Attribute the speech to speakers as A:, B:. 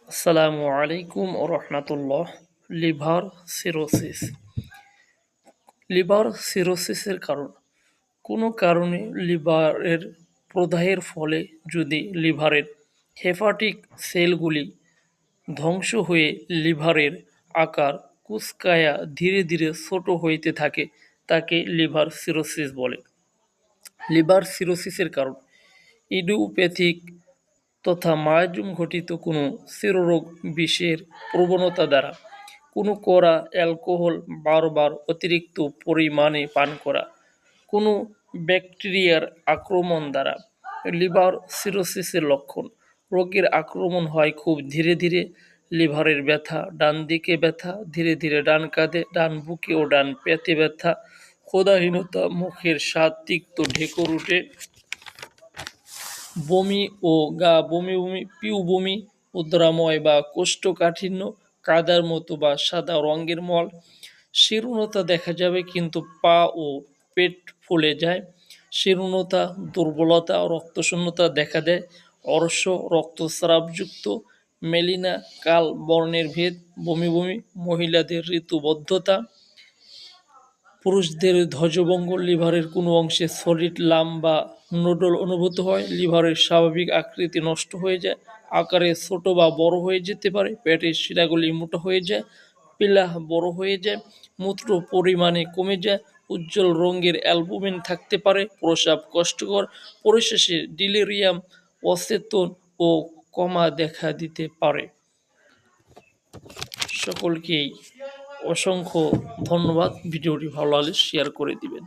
A: আসসালামু আলাইকুম ও রহমতুল্লাহ। Liver cirrhosis. লিভার সিরোসিসের কারণ কোনো কারণে লিভারের প্রদাহের ফলে যদি লিভারের হেপাটিক সেলগুলি ধ্বংস হয়ে লিভারের আকার কুঁচকায়া ধীরে ধীরে ছোট হইতে থাকে তাকে লিভার সিরোসিস বলে। লিভার সিরোসিসের কারণ ইডিওপ্যাথিক তথা মায়োজম ঘটিত কোনো শিরোরোগ বিষের প্রবণতা দ্বারা, কোনো কড়া অ্যালকোহল বারবার অতিরিক্ত পরিমাণে পান করা, কোনো ব্যাকটেরিয়ার আক্রমণ দ্বারা। লিভার সিরোসিসের লক্ষণ: রোগের আক্রমণ হয় খুব ধীরে ধীরে, লিভারের ব্যথা, ডান দিকে ব্যথা, ধীরে ধীরে ডান কাঁধে, ডান বুকে ও ডান পেটে ব্যথা, ক্ষুধাহীনতা, মুখের স্বাদ তিক্ত ঢেকুর উঠে, বমি ও বমি বমি, পিউ বমি, উদ্রাময় বা কোষ্ঠকাঠিন্য, কাদার মতো বা সাদা রঙের মল, শীর্ণতা দেখা যাবে কিন্তু পা ও পেট ফুলে যায়, শীর্ণতা, দুর্বলতা, রক্তশূন্যতা দেখা দেয়, অর্শ, রক্তস্রাবযুক্ত, মেলিনা, কাল বর্ণের ভেদ, বমি বমি, মহিলাদের ঋতুবদ্ধতা, পুরুষদের ধ্বজভঙ্গ, লিভারের কোনো অংশে সলিড লাম বা নোডল অনুভূত হয়, লিভারের স্বাভাবিক আকৃতি নষ্ট হয়ে যায়, আকারে ছোট বা বড় হয়ে যেতে পারে, পেটের শিরাগুলি মোটা হয়ে যায়, পিলাহ বড় হয়ে যায়, মূত্র পরিমাণে কমে যায়, উজ্জ্বল রঙের অ্যালবুমিন থাকতে পারে, প্রস্রাব কষ্টকর, পরিশেষে ডিলিরিয়াম, অচেতন ও কমা দেখা দিতে পারে। সকলকেই অসংখ্য ধন্যবাদ। ভিডিওটি ভালো লাগলে শেয়ার করে দিবেন।